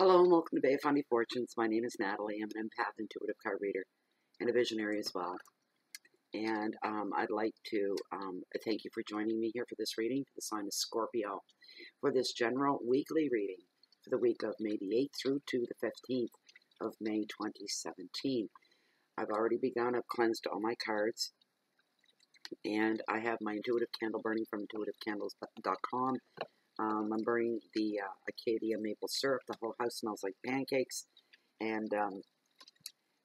Hello and welcome to Bay of Funny Fortunes. My name is Natalie. I'm an empath, intuitive card reader, and a visionary as well. And I'd like to thank you for joining me here for this reading for the sign of Scorpio for this general weekly reading for the week of May the 8th through to the 15th of May 2017. I've already begun. I've cleansed all my cards, and I have my intuitive candle burning from intuitivecandles.com. I'm burning the Acadia maple syrup. The whole house smells like pancakes. And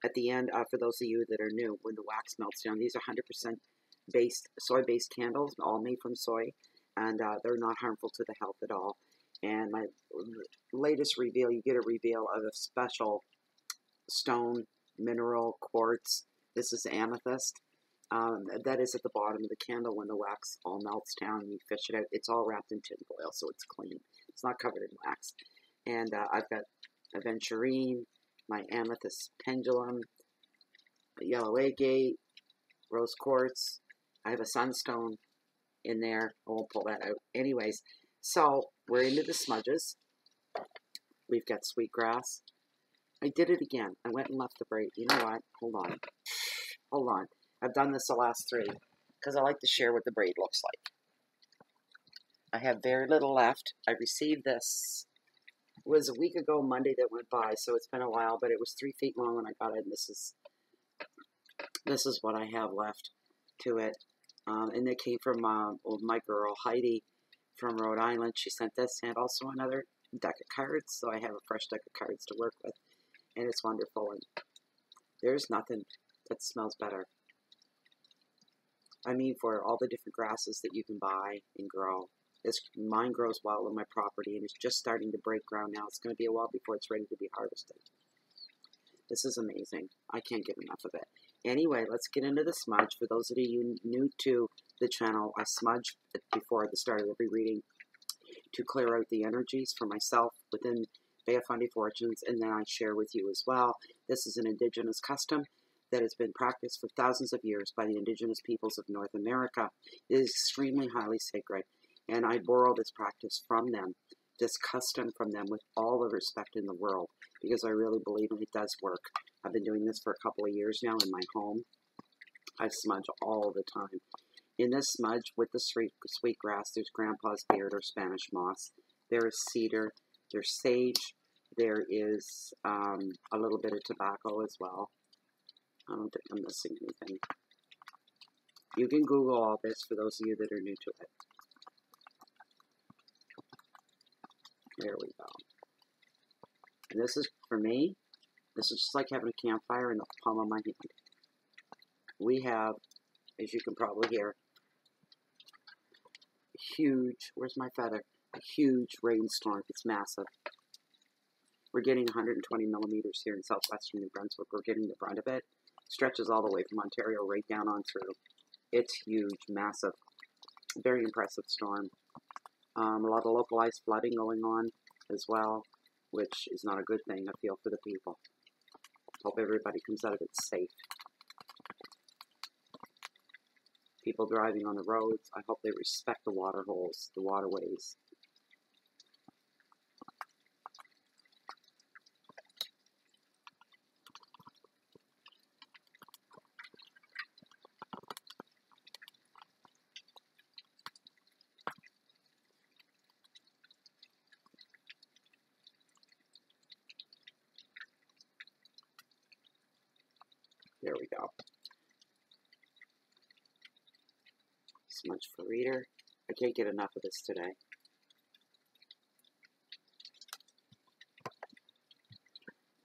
at the end, for those of you that are new, when the wax melts down, these are 100% soy-based candles, all made from soy. And they're not harmful to the health at all. And my latest reveal, you get a reveal of a special stone, mineral, quartz. This is amethyst. That is at the bottom of the candle when the wax all melts down and you fish it out. It's all wrapped in tin foil, so it's clean. It's not covered in wax. And I've got aventurine, my amethyst pendulum, a yellow agate, rose quartz. I have a sunstone in there. I won't pull that out. Anyways, so we're into the smudges. We've got sweetgrass. I did it again. I went and left the braid. You know what? Hold on. Hold on. I've done this the last three because I like to share what the braid looks like. I have very little left. I received this. It was a week ago Monday that went by, so it's been a while, but it was 3 feet long when I got it, and this is what I have left to it. And it came from my girl Heidi from Rhode Island. She sent this and also another deck of cards, so I have a fresh deck of cards to work with, and it's wonderful. And there's nothing that smells better. I mean, for all the different grasses that you can buy and grow. Mine grows wild on my property, and it's just starting to break ground now. It's going to be a while before it's ready to be harvested. This is amazing. I can't get enough of it. Anyway, let's get into the smudge. For those of you new to the channel, I smudge before the start of every reading to clear out the energies for myself within Bay of Funny Fortunes, and then I share with you as well. This is an indigenous custom that has been practiced for thousands of years by the indigenous peoples of North America. It is extremely highly sacred, and I borrow this practice from them, this custom from them, with all the respect in the world, because I really believe it does work. I've been doing this for a couple of years now in my home. I smudge all the time. In this smudge, with the sweet grass, there's grandpa's beard or Spanish moss. There is cedar, there's sage, there is a little bit of tobacco as well. I don't think I'm missing anything. You can Google all this for those of you that are new to it. There we go. And this is, for me, this is just like having a campfire in the palm of my hand. We have, as you can probably hear, huge, where's my feather? A huge rainstorm. It's massive. We're getting 120 millimeters here in southwestern New Brunswick. We're getting the brunt of it. Stretches all the way from Ontario right down on through. It's huge, massive, very impressive storm. A lot of localized flooding going on as well, which is not a good thing, I feel, for the people. Hope everybody comes out of it safe. People driving on the roads, I hope they respect the water holes, the waterways. There we go. Smudge for reader. I can't get enough of this today.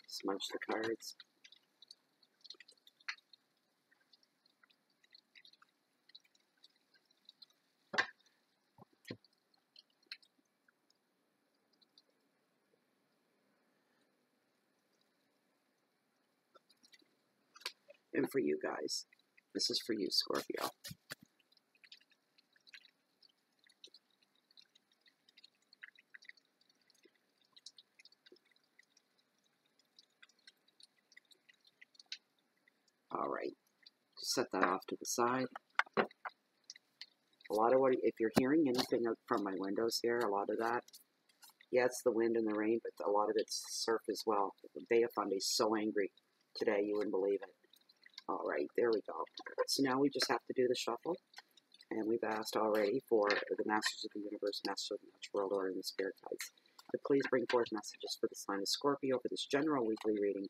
Smudge the cards. And for you guys, this is for you, Scorpio. All right, just set that off to the side. A lot of what, if you're hearing anything from my windows here, a lot of that Yeah, it's the wind and the rain, but a lot of it's surf as well. The Bay of Fundy is so angry today, you wouldn't believe it. All right, there we go. So now we just have to do the shuffle. And we've asked already for the Masters of the Universe, Masters of the Natural World Order, and the Spirit Guides. But please bring forth messages for the sign of Scorpio for this general weekly reading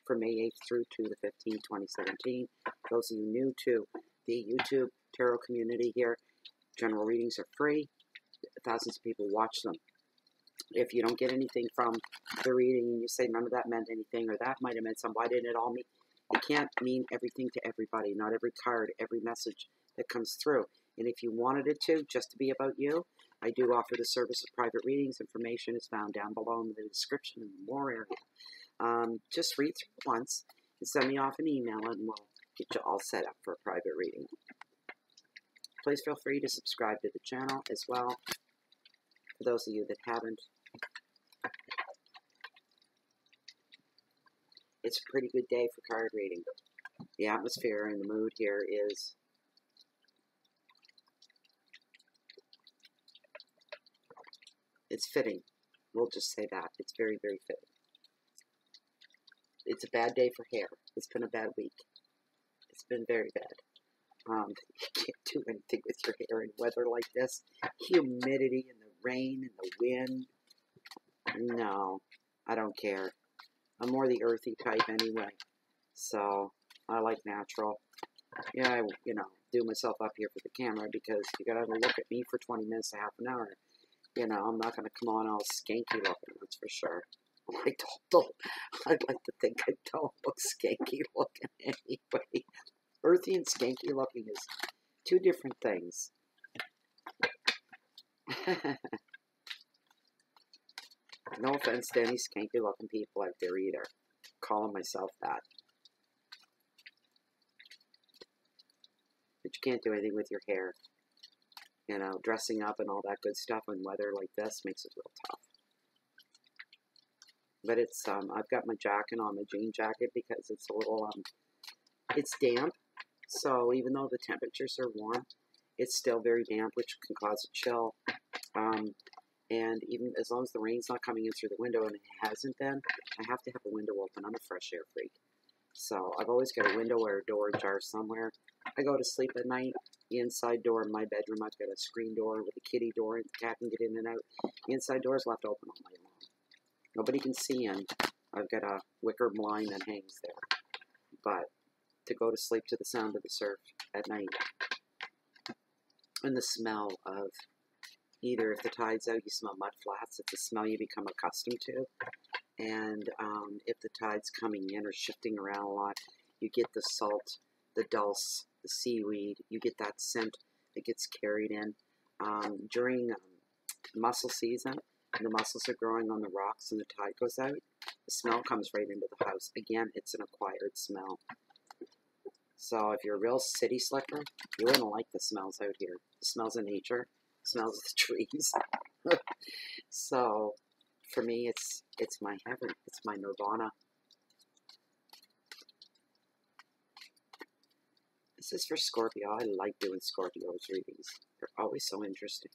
from May 8th through to the 15th, 2017. Those of you new to the YouTube tarot community here, general readings are free. Thousands of people watch them. If you don't get anything from the reading and you say none of that meant anything or that might have meant something, why didn't it all mean? It can't mean everything to everybody. Not every card, every message that comes through. And if you wanted it to, just to be about you, I do offer the service of private readings. Information is found down below in the description in the more area. Just read through it once and send me off an email and we'll get you all set up for a private reading. Please feel free to subscribe to the channel as well. For those of you that haven't, it's a pretty good day for card reading. The atmosphere and the mood here is it's fitting. We'll just say that. It's very, very fitting. It's a bad day for hair. It's been a bad week. It's been very bad. You can't do anything with your hair in weather like this. Humidity and the rain and the wind. No, I don't care. I'm more the earthy type anyway. So, I like natural. Yeah, I, do myself up here for the camera because you gotta look at me for 20 minutes to half an hour. I'm not gonna come on all skanky looking, that's for sure. I'd like to think I don't look skanky looking anyway. Earthy and skanky looking is two different things. No offense to any skanky looking people out there either. Calling myself that. But you can't do anything with your hair. Dressing up and all that good stuff in weather like this makes it real tough. But it's, I've got my jacket on, my jean jacket, because it's a little, it's damp. So even though the temperatures are warm, it's still very damp, which can cause a chill. And even as long as the rain's not coming in through the window, and it hasn't been, I have to have a window open. I'm a fresh air freak. So I've always got a window or a door ajar somewhere. I go to sleep at night. The inside door in my bedroom, I've got a screen door with a kitty door, and the cat can get in and out. The inside door is left open all night long. Nobody can see in. I've got a wicker blind that hangs there. But to go to sleep to the sound of the surf at night, and the smell of either if the tide's out, you smell mud flats. It's a smell you become accustomed to. And if the tide's coming in or shifting around a lot, you get the salt, the dulse, the seaweed. You get that scent that gets carried in. During mussel season, when the mussels are growing on the rocks and the tide goes out, the smell comes right into the house. Again, it's an acquired smell. So if you're a real city slicker, you wouldn't like the smells out here. The smells of nature, the smells of the trees. So for me, it's my heaven. It's my nirvana. This is for Scorpio. I like doing Scorpio's readings. They're always so interesting.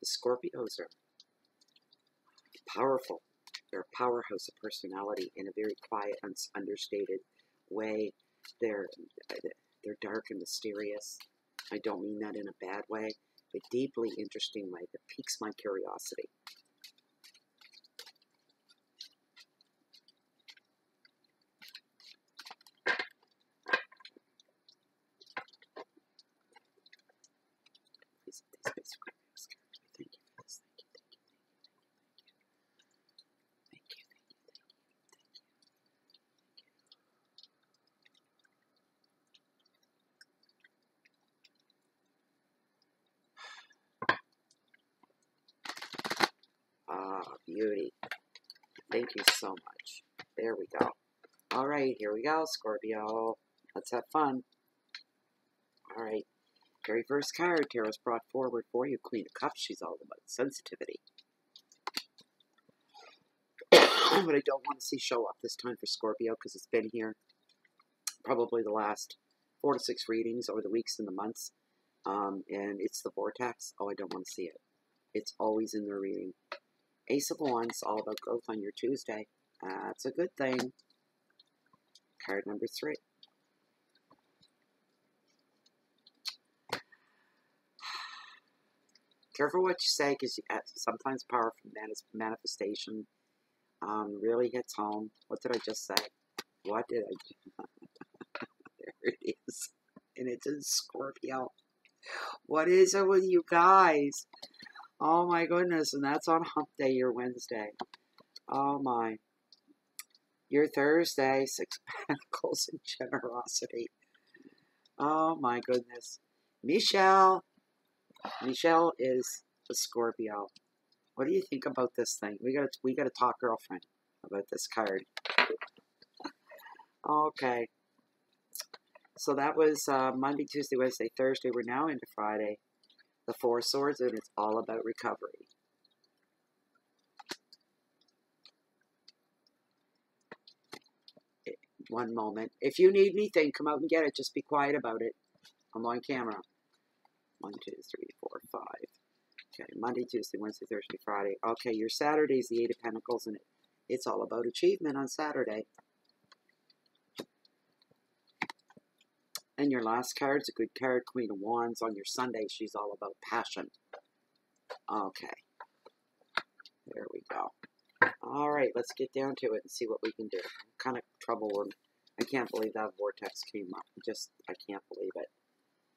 The Scorpios are powerful. They're a powerhouse of personality in a very quiet, understated way. They're dark and mysterious. I don't mean that in a bad way, but deeply interesting way that piques my curiosity. Please, thank you for this. Thank you. Ah, beauty. Thank you so much. There we go. All right, here we go, Scorpio. Let's have fun. All right. Very first card, Tarot's brought forward for you, Queen of Cups. She's all about sensitivity. But I don't want to see show up this time for Scorpio because it's been here probably the last 4 to 6 readings over the weeks and the months. And it's the vortex. Oh, I don't want to see it. It's always in the reading. Ace of Wands, all about growth on your Tuesday. That's a good thing. Card number 3. Careful what you say, because sometimes power from manifestation really hits home. What did I just say? What did I do? There it is. And it's in Scorpio. What is it with you guys? Oh my goodness. And that's on hump day, your Wednesday. Oh my. Your Thursday, 6 of Pentacles and generosity. Oh my goodness. Michelle. Michelle is a Scorpio. What do you think about this thing? We gotta talk, girlfriend, about this card. Okay. So that was Monday, Tuesday, Wednesday, Thursday. We're now into Friday. The 4 of Swords, and it's all about recovery. One moment. If you need anything, come out and get it. Just be quiet about it. I'm on camera. 1, 2, 3, 4, 5. Okay, Monday, Tuesday, Wednesday, Thursday, Friday. Okay, your Saturday's the 8 of Pentacles, and it's all about achievement on Saturday. And your last card's a good card, Queen of Wands. On your Sunday, she's all about passion. Okay. There we go. All right, let's get down to it and see what we can do. I'm kind of trouble. I can't believe that vortex came up. I can't believe it.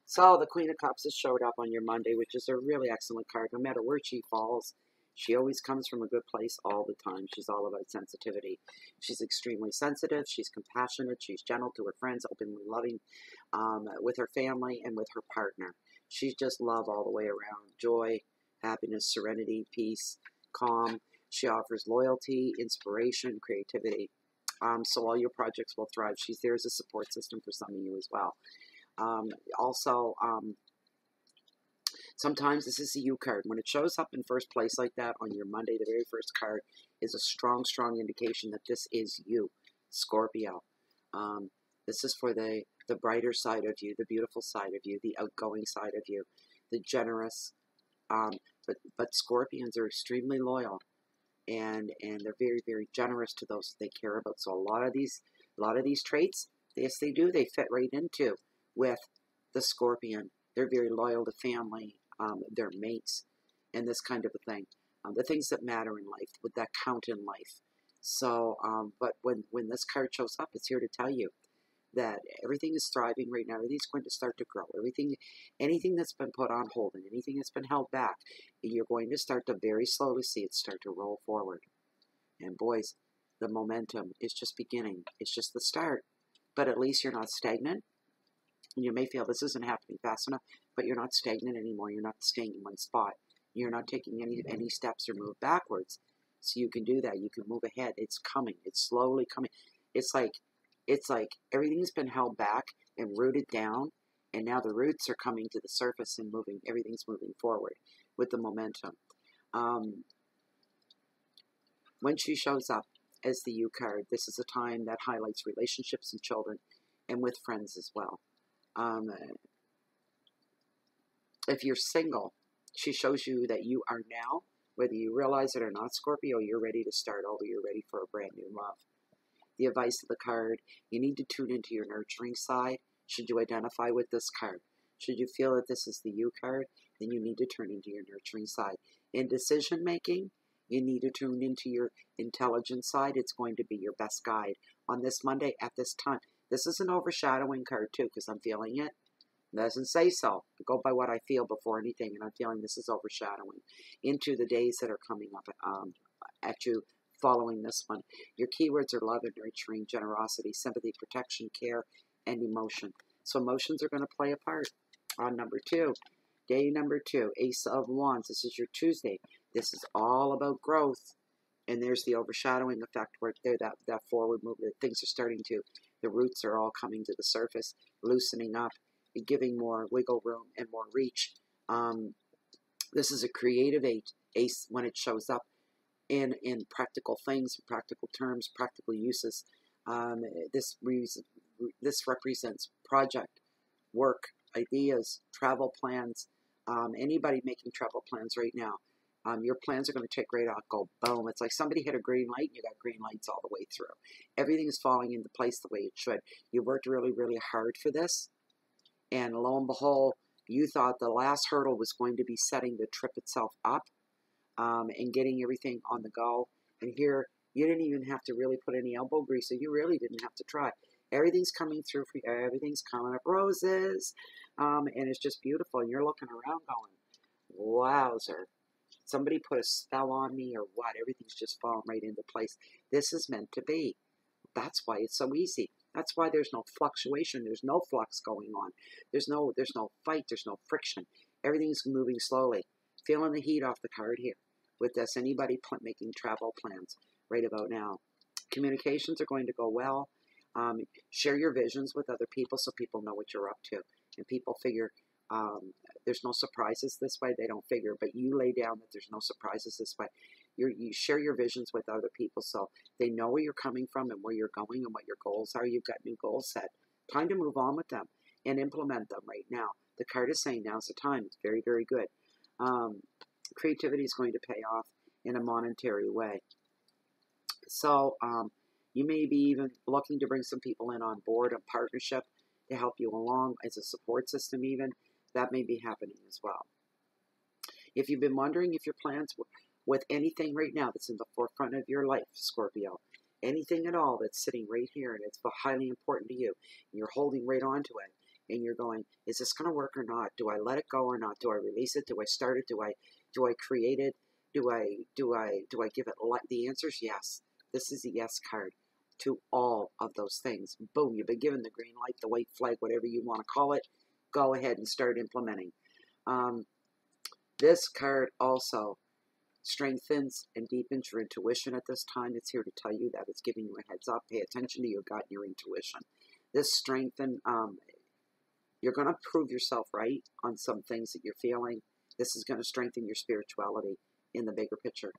So the Queen of Cups has showed up on your Monday, which is a really excellent card. No matter where she falls, she always comes from a good place all the time. She's all about sensitivity. She's extremely sensitive. She's compassionate. She's gentle to her friends, openly loving with her family and with her partner. She's just love all the way around. Joy, happiness, serenity, peace, calm. She offers loyalty, inspiration, creativity. So all your projects will thrive. She's there as a support system for some of you as well. Sometimes this is the U card. When it shows up in first place like that on your Monday, the very first card is a strong, strong indication that this is you, Scorpio. This is for the brighter side of you, the beautiful side of you, the outgoing side of you, the generous. But Scorpions are extremely loyal, and they're very, very generous to those they care about. So a lot of these traits, yes, they do. They fit right into with the Scorpion. They're very loyal to family, their mates, and this kind of a thing. The things that matter in life, that count in life. So, but when this card shows up, it's here to tell you that everything is thriving right now. Everything's going to start to grow. Anything that's been put on hold and anything that's been held back, you're going to start to very slowly see it start to roll forward. And boys, the momentum is just beginning. It's just the start. But at least you're not stagnant. And you may feel this isn't happening fast enough, but you're not stagnant anymore. You're not staying in one spot. You're not taking any steps or move backwards. So you can do that. You can move ahead. It's coming. It's slowly coming. It's like everything's been held back and rooted down, and now the roots are coming to the surface and moving. Everything's moving forward with the momentum. When she shows up as the U card, this is a time that highlights relationships and children, and with friends as well. If you're single, she shows you that you are now, whether you realize it or not, Scorpio, you're ready to start over. You're ready for a brand new love. The advice of the card, you need to tune into your nurturing side. Should you identify with this card? Should you feel that this is the U card, then you need to turn into your nurturing side. In decision making, you need to tune into your intelligent side. It's going to be your best guide on this Monday at this time. This is an overshadowing card too, because I'm feeling it. It doesn't say so. I go by what I feel before anything, and I'm feeling this is overshadowing into the days that are coming up at you following this one. Your keywords are love and nurturing, generosity, sympathy, protection, care, and emotion. So emotions are going to play a part. On number 2, day number 2, Ace of Wands. This is your Tuesday. This is all about growth. And there's the overshadowing effect where there that forward movement. Things are starting to, the roots are all coming to the surface, loosening up, giving more wiggle room and more reach. This is a creative ace when it shows up in practical things, practical terms, practical uses. This represents project, work, ideas, travel plans. Anybody making travel plans right now, Your plans are going to take right off, go boom. It's like somebody hit a green light and you got green lights all the way through. Everything's falling into place the way it should. You worked really, really hard for this. And lo and behold, you thought the last hurdle was going to be setting the trip itself up and getting everything on the go. And here, you didn't even have to really put any elbow grease, so you really didn't have to try. Everything's coming through for you. Everything's coming up roses. And it's just beautiful. And you're looking around going, wowzer. Somebody put a spell on me or what? Everything's just falling right into place. This is meant to be. That's why it's so easy. That's why there's no fluctuation. There's no flux going on. There's no fight. There's no friction. Everything's moving slowly. Feeling the heat off the card here with this. Anybody making travel plans right about now. Communications are going to go well. Share your visions with other people so people know what you're up to. And people figure there's no surprises this way. They don't figure. But you lay down that there's no surprises this way. You share your visions with other people so they know where you're coming from and where you're going and what your goals are. You've got new goals set. Time to move on with them and implement them right now. The card is saying now's the time. It's very, very good. Creativity is going to pay off in a monetary way. So you may be even looking to bring some people in on board, a partnership to help you along as a support system even. That may be happening as well. If you've been wondering if your plans with anything right now that's in the forefront of your life, Scorpio, anything at all that's sitting right here and it's highly important to you, and you're holding right on to it, and you're going, is this going to work or not? Do I let it go or not? Do I release it? Do I start it? Do I create it? Do I give it light? The answer is yes. This is a yes card to all of those things. Boom, you've been given the green light, the white flag, whatever you want to call it. Go ahead and start implementing. This card also strengthens and deepens your intuition at this time. It's here to tell you that. It's giving you a heads up. Pay attention to your gut and your intuition. This strengthens, you're going to prove yourself right on some things that you're feeling. This is going to strengthen your spirituality in the bigger picture.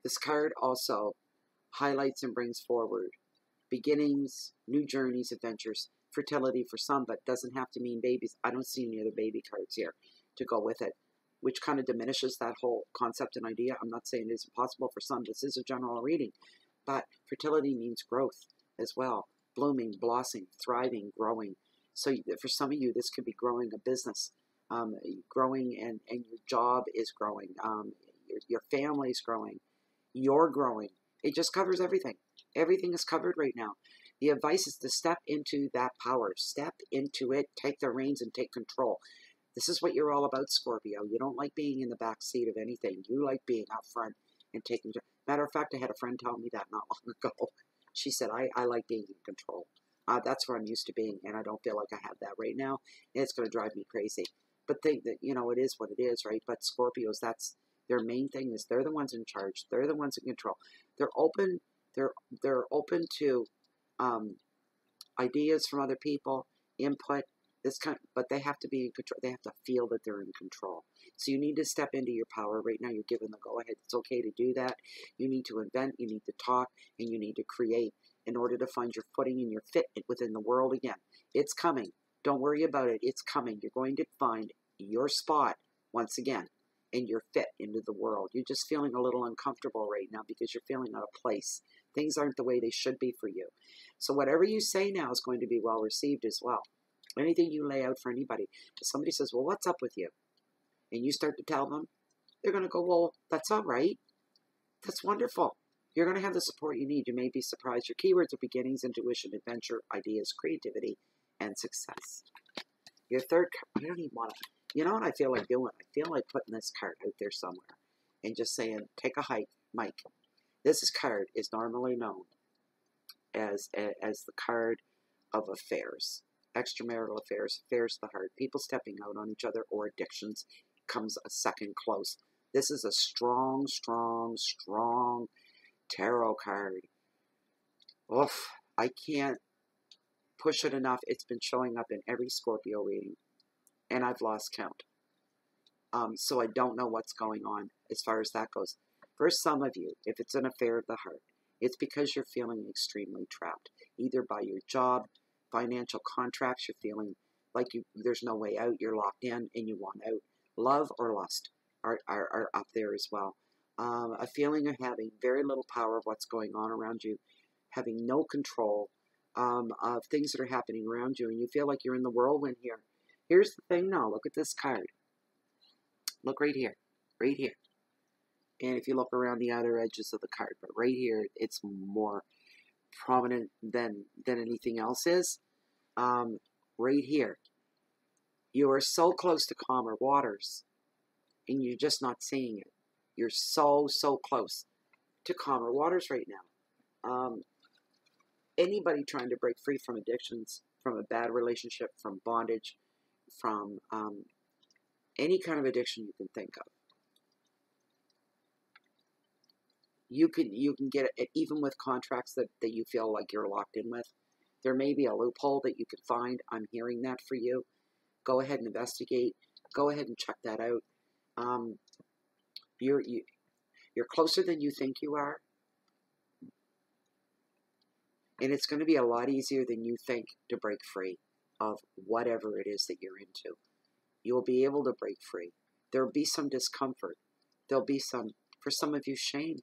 This card also highlights and brings forward beginnings, new journeys, adventures, fertility for some, but doesn't have to mean babies. I don't see any other baby cards here to go with it, which kind of diminishes that whole concept and idea. I'm not saying it isn't possible for some. This is a general reading, but fertility means growth as well. Blooming, blossoming, thriving, growing. So for some of you, this could be growing a business, growing and your job is growing, your family's growing, you're growing. It just covers everything. Everything is covered right now. The advice is to step into that power. Step into it, take the reins and take control. This is what you're all about, Scorpio. You don't like being in the back seat of anything. You like being out front and taking control. Matter of fact, I had a friend tell me that not long ago. She said, I like being in control. That's where I'm used to being, and I don't feel like I have that right now. And it's going to drive me crazy. But think that, you know, it is what it is, right? But Scorpios, that's their main thing is they're the ones in charge. They're the ones in control. They're open. They're open to ideas from other people, input. But they have to be in control. They have to feel that they're in control. So you need to step into your power right now. You're given the go-ahead. It's okay to do that. You need to invent. You need to talk, and you need to create in order to find your footing and your fit within the world again. It's coming. Don't worry about it. It's coming. You're going to find your spot once again, and your fit into the world. You're just feeling a little uncomfortable right now because you're feeling out of place. Things aren't the way they should be for you. So whatever you say now is going to be well received as well. Anything you lay out for anybody. If somebody says, well, what's up with you? And you start to tell them, they're going to go, well, that's all right. That's wonderful. You're going to have the support you need. You may be surprised. Your keywords are beginnings, intuition, adventure, ideas, creativity, and success. Your third card, you don't even want to, you know what I feel like doing? I feel like putting this card out there somewhere and just saying, take a hike, Mike. This card is normally known as the card of affairs. Extramarital affairs, affairs of the heart, people stepping out on each other, or addictions comes a second close. This is a strong, strong, strong tarot card. Oof, I can't push it enough. It's been showing up in every Scorpio reading, and I've lost count. So I don't know what's going on as far as that goes. For some of you, if it's an affair of the heart, it's because you're feeling extremely trapped, either by your job, financial contracts, you're feeling like there's no way out, you're locked in and you want out. Love or lust are up there as well. A feeling of having very little power of what's going on around you, having no control of things that are happening around you, and you feel like you're in the whirlwind here. Here's the thing now. Look at this card. Look right here. Right here. And if you look around the outer edges of the card, but right here, it's more prominent than anything else is. Right here. You are so close to calmer waters, and you're just not seeing it. You're so close to calmer waters right now. Anybody trying to break free from addictions, from a bad relationship, from bondage, from any kind of addiction you can think of. You can get it even with contracts that you feel like you're locked in with. There may be a loophole that you can find. I'm hearing that for you. Go ahead and investigate. Go ahead and check that out. You're closer than you think you are. And it's going to be a lot easier than you think to break free of whatever it is that you're into. You'll be able to break free. There'll be some discomfort. There'll be some, for some of you, shame.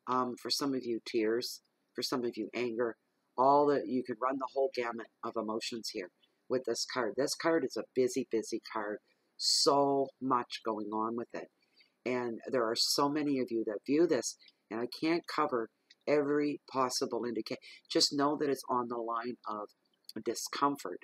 For some of you, tears. For some of you, anger. All that, you can run the whole gamut of emotions here with this card. This card is a busy card. So much going on with it. And there are so many of you that view this, and I can't cover every possible indication. Just know that it's on the line of discomfort,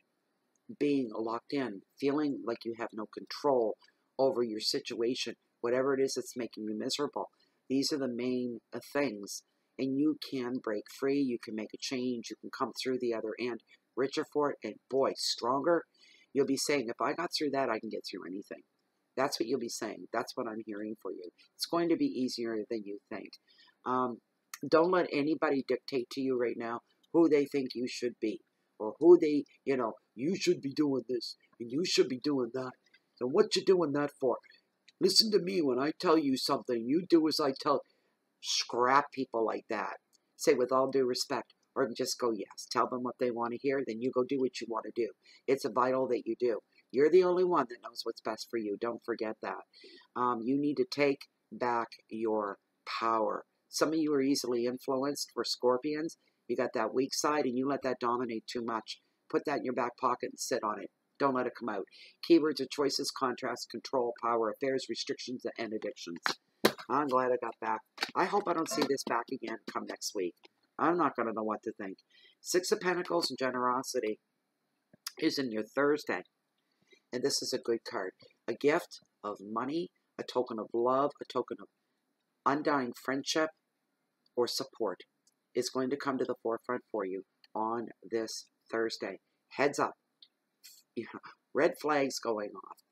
being locked in, feeling like you have no control over your situation, whatever it is that's making you miserable. These are the main things, and you can break free. You can make a change. You can come through the other end richer for it, and boy, stronger. You'll be saying, if I got through that, I can get through anything. That's what you'll be saying. That's what I'm hearing for you. It's going to be easier than you think. Don't let anybody dictate to you right now who they think you should be, or who they, you should be doing this, and you should be doing that. And what you doing that for? Listen to me when I tell you something. You do as I tell. Scrap people like that. Say with all due respect, or just go yes. Tell them what they want to hear, then you go do what you want to do. It's vital that you do. You're the only one that knows what's best for you. Don't forget that. You need to take back your power. Some of you are easily influenced. For Scorpions, you got that weak side, and you let that dominate too much. Put that in your back pocket and sit on it. Don't let it come out. Keywords are choices, contrast, control, power, affairs, restrictions, and addictions. I'm glad I got back. I hope I don't see this back again come next week. I'm not going to know what to think. Six of Pentacles and generosity is in your Thursday. And this is a good card. A gift of money, a token of love, a token of undying friendship or support is going to come to the forefront for you on this Thursday. Heads up. Red flags going off.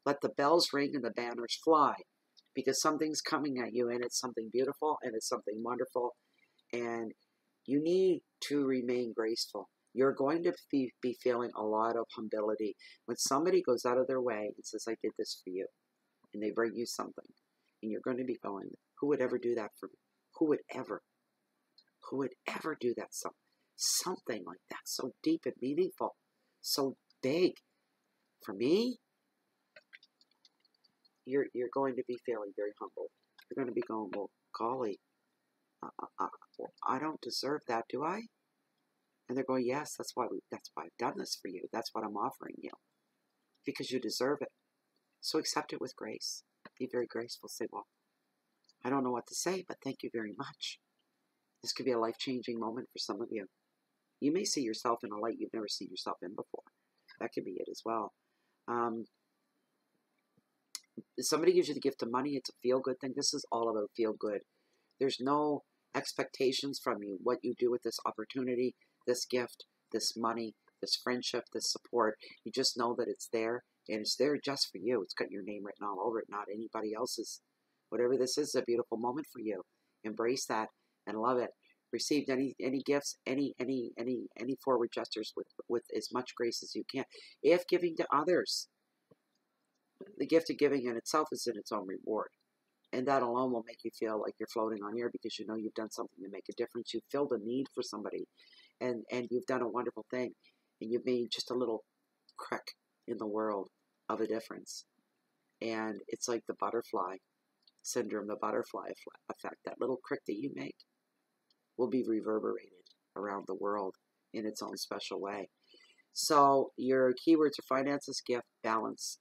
Let the bells ring and the banners fly, because something's coming at you, and it's something beautiful, and it's something wonderful, and you need to remain graceful. You're going to be feeling a lot of humility when somebody goes out of their way and says, I did this for you, and they bring you something, and you're going to be going, who would ever do that for me? Who would ever do that? Something like that, so deep and meaningful, so big. For me, you're going to be feeling very humble. You're going to be going, well, golly, I don't deserve that, do I? And they're going, yes, that's why I've done this for you. That's what I'm offering you, because you deserve it. So accept it with grace. Be very graceful. Say, well, I don't know what to say, but thank you very much. This could be a life-changing moment for some of you. You may see yourself in a light you've never seen yourself in before. That could be it as well. Somebody gives you the gift of money. It's a feel-good thing. This is all about feel-good. There's no expectations from you. What you do with this opportunity, this gift, this money, this friendship, this support, you just know that it's there, and it's there just for you. It's got your name written all over it, not anybody else's. Whatever this is a beautiful moment for you. Embrace that and love it. Received any gifts, any forward gestures with as much grace as you can. If giving to others, the gift of giving in itself is in its own reward. And that alone will make you feel like you're floating on air, because you know you've done something to make a difference. You've filled a need for somebody, and you've done a wonderful thing. And you've made just a little crack in the world of a difference. And it's like the butterfly syndrome, the butterfly effect. That little crick that you make will be reverberated around the world in its own special way. So your keywords are finances, gift, balance,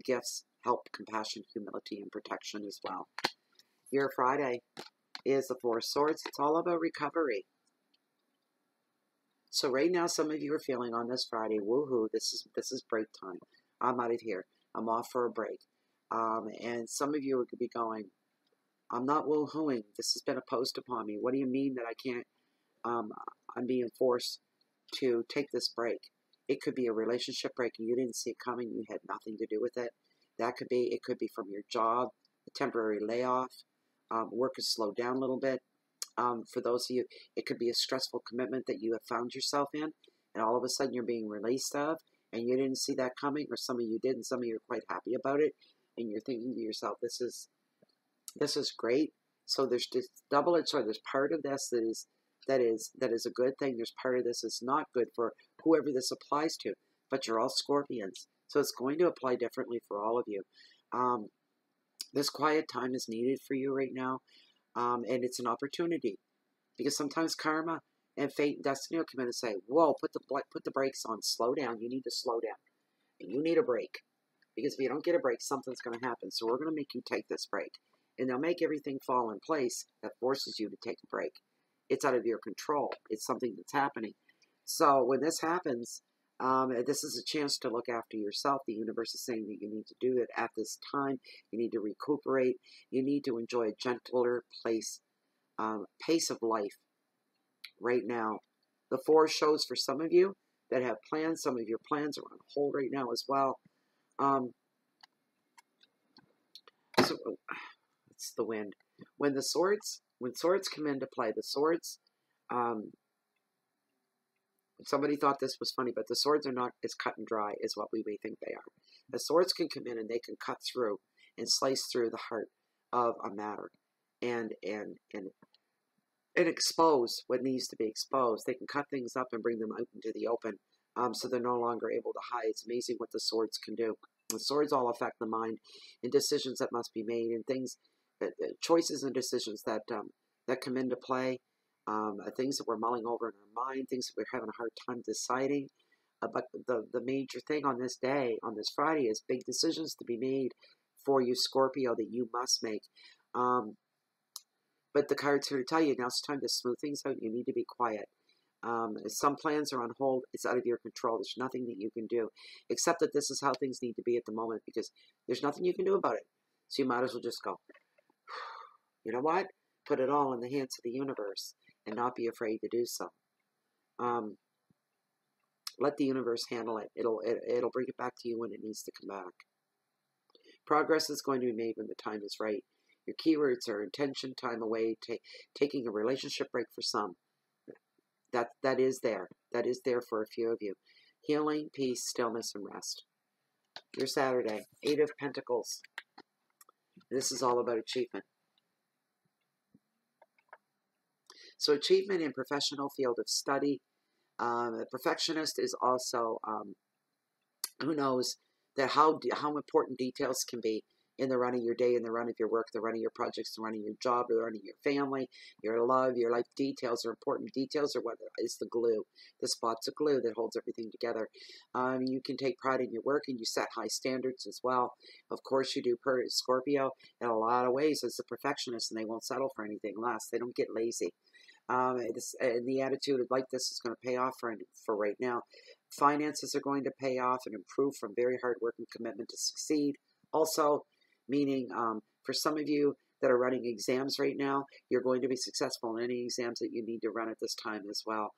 gifts, help, compassion, humility, and protection as well. Your Friday is the Four of Swords. It's all about recovery. So right now, some of you are feeling on this Friday, woohoo, this is break time. I'm out of here. I'm off for a break. And some of you are going to be going, I'm not woohooing. This has been imposed upon me. What do you mean that I can't, I'm being forced to take this break? It could be a relationship break and you didn't see it coming. You had nothing to do with it. It could be from your job, a temporary layoff. Work has slowed down a little bit. For those of you, it could be a stressful commitment that you have found yourself in, and all of a sudden you're being released of, and you didn't see that coming, or some of you did, and some of you are quite happy about it, and you're thinking to yourself, this is great. So there's this double-edged sword. There's part of this that is a good thing. There's part of this that's not good for whoever this applies to. But you're all Scorpions, so it's going to apply differently for all of you. This quiet time is needed for you right now. And it's an opportunity, because sometimes karma and fate and destiny will come in and say, whoa, put the brakes on, slow down. You need to slow down, and you need a break, because if you don't get a break, something's going to happen. So we're going to make you take this break, and they'll make everything fall in place that forces you to take a break. It's out of your control. It's something that's happening. So when this happens, this is a chance to look after yourself. The universe is saying that you need to do it at this time. You need to recuperate. You need to enjoy a gentler pace of life right now. The Four shows for some of you that have plans. Some of your plans are on hold right now as well. So it's the wind. When swords come into play, the swords. Somebody thought this was funny, but the swords are not as cut and dry as what we may think they are. The swords can come in and they can cut through and slice through the heart of a matter and expose what needs to be exposed. They can cut things up and bring them out into the open, so they're no longer able to hide. It's amazing what the swords can do. The swords all affect the mind and decisions that must be made, and things, choices and decisions that come into play. Things that we're mulling over in our mind, things that we're having a hard time deciding. But the major thing on this day, on this Friday, is big decisions to be made for you, Scorpio, that you must make. But the card's here to tell you, now it's time to smooth things out. You need to be quiet. Some plans are on hold. It's out of your control. There's nothing that you can do, except that this is how things need to be at the moment, because there's nothing you can do about it. So you might as well just go, you know what? Put it all in the hands of the universe and not be afraid to do so. Let the universe handle it. It'll bring it back to you when it needs to come back. Progress is going to be made when the time is right. Your keywords are intention, time away, taking a relationship break for some. That is there. That is there for a few of you. Healing, peace, stillness, and rest. Your Saturday, 8 of Pentacles. This is all about achievement. So achievement in professional field of study. A perfectionist is also, who knows that how important details can be in the run of your day, in the run of your work, the run of your projects, the run of your job, the run of your family, your love, your life. Details are important. Details are what is the glue, the spots of glue that holds everything together. You can take pride in your work, and you set high standards as well. Of course you do, per Scorpio, in a lot of ways as a perfectionist, and they won't settle for anything less. They don't get lazy. The attitude like this is going to pay off for right now. Finances are going to pay off and improve from very hard work and commitment to succeed. Also, meaning for some of you that are running exams right now, you're going to be successful in any exams that you need to run at this time as well.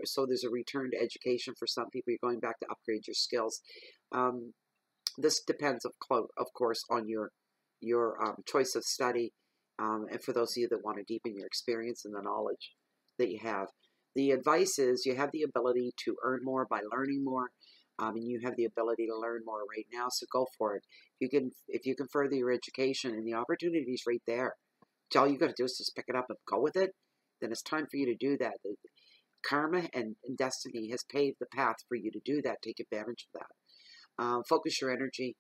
So there's a return to education for some people. You're going back to upgrade your skills. This depends, of course, on your choice of study. And for those of you that want to deepen your experience and the knowledge that you have. The advice is you have the ability to earn more by learning more, and you have the ability to learn more right now, so go for it. If you can further your education, and the opportunity is right there. All you got to do is just pick it up and go with it, then it's time for you to do that. Karma and destiny has paved the path for you to do that, take advantage of Focus your energy.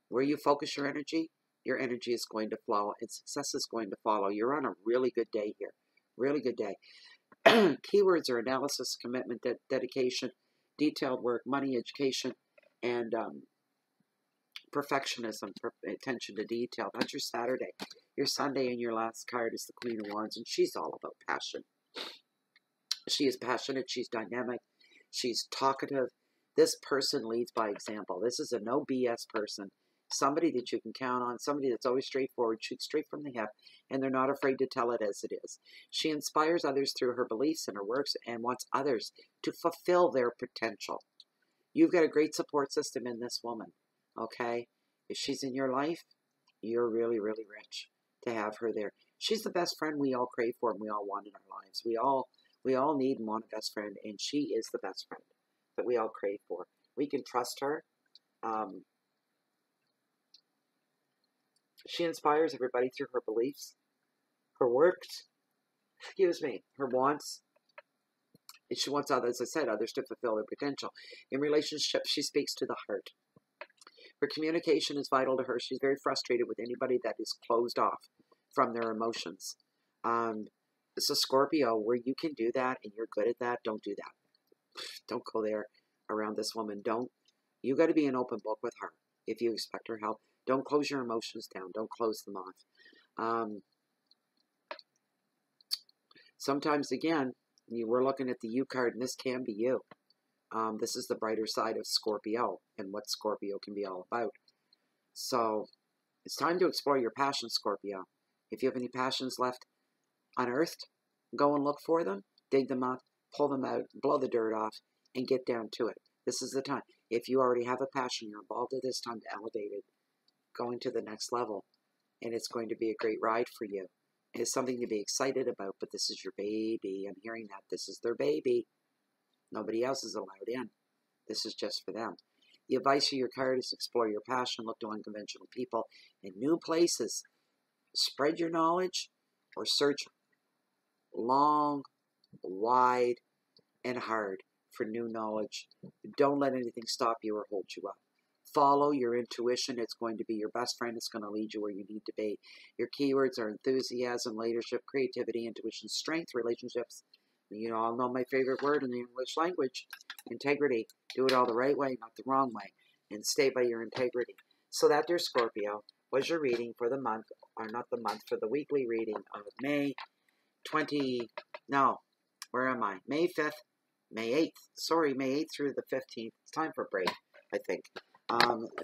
Where you focus your energy is going to flow, and success is going to follow. You're on a really good day here. Really good day. Keywords are analysis, commitment, dedication, detailed work, money, education, and perfectionism, attention to detail. That's your Saturday. Your Sunday and your last card is the Queen of Wands, and she's all about passion. She is passionate. She's dynamic. She's talkative. This person leads by example. This is a no BS person. Somebody that you can count on. Somebody that's always straightforward, shoots straight from the hip, and they're not afraid to tell it as it is. She inspires others through her beliefs and her works and wants others to fulfill their potential. You've got a great support system in this woman, okay? If she's in your life, you're really, really rich to have her there. She's the best friend we all crave for and we all want in our lives. We all need and want a best friend, and she is the best friend that we all crave for. We can trust her. She inspires everybody through her beliefs, her works, her wants. And she wants others, as I said, others to fulfill their potential. In relationships, she speaks to the heart. Her communication is vital to her. She's very frustrated with anybody that is closed off from their emotions. So Scorpio, where you can do that and you're good at that, don't do that. Don't go there around this woman. You got to be an open book with her if you expect her help. Don't close your emotions down. Don't close them off. Sometimes, again, we're looking at the U card, and this can be you. This is the brighter side of Scorpio and what Scorpio can be all about. So it's time to explore your passions, Scorpio. If you have any passions left unearthed, go and look for them, dig them up, pull them out, blow the dirt off, and get down to it. This is the time. If you already have a passion you're involved in, it's time to elevate it, going to the next level, and it's going to be a great ride for you. It's something to be excited about, but this is your baby. I'm hearing that. This is their baby. Nobody else is allowed in. This is just for them. The advice of your card is explore your passion, look to unconventional people and new places. Spread your knowledge or search long, wide, and hard for new knowledge. Don't let anything stop you or hold you up. Follow your intuition. It's going to be your best friend. It's going to lead you where you need to be. Your keywords are enthusiasm, leadership, creativity, intuition, strength, relationships. You all know my favorite word in the English language, integrity. Do it all the right way, not the wrong way, and stay by your integrity. So that, dear Scorpio, was your reading for the month, or not the month, for the weekly reading of May 5th, May 8th. Sorry, May 8th through the 15th. It's time for a break, I think,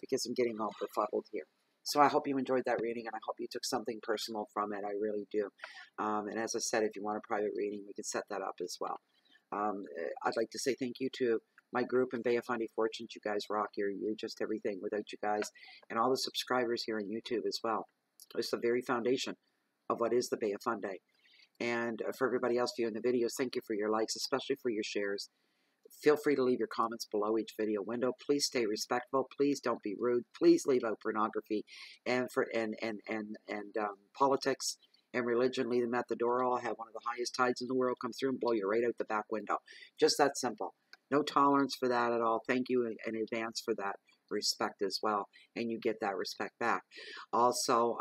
because I'm getting all befuddled here. So I hope you enjoyed that reading, and I hope you took something personal from it. I really do. And as I said, if you want a private reading, we can set that up as well. I'd like to say thank you to my group in Bay of Fundy Fortunes. You guys rock. You're just everything without you guys. And all the subscribers here on YouTube as well. It's the very foundation of what is the Bay of Fundy. And for everybody else viewing the videos, thank you for your likes, especially for your shares. Feel free to leave your comments below each video window. Please stay respectful. Please don't be rude. Please leave out pornography and politics and religion. Leave them at the door. I'll have one of the highest tides in the world come through and blow you right out the back window. Just that simple. No tolerance for that at all. Thank you in advance for that respect as well, and you get that respect back. Also,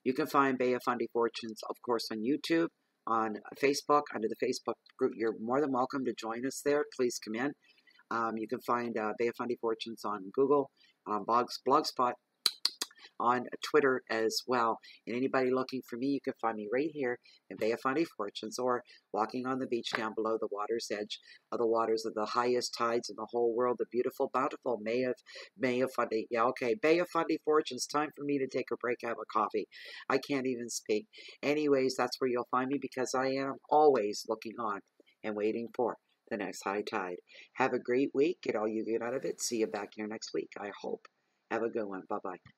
you can find Bay of Fundy Fortunes, of course, on YouTube, on Facebook, under the Facebook group. You're more than welcome to join us there. Please come in. You can find Bay of Fundy Fortunes on Google, on Blogspot, on Twitter as well. And anybody looking for me, you can find me right here in Bay of Fundy Fortunes, or walking on the beach down below the water's edge of the waters of the highest tides in the whole world, the beautiful, bountiful Bay of Fundy. Yeah, okay, Bay of Fundy Fortunes. Time for me to take a break, have a coffee. I can't even speak. Anyways, that's where you'll find me, because I am always looking on and waiting for the next high tide. Have a great week. Get all you get out of it. See you back here next week, I hope. Have a good one. Bye-bye.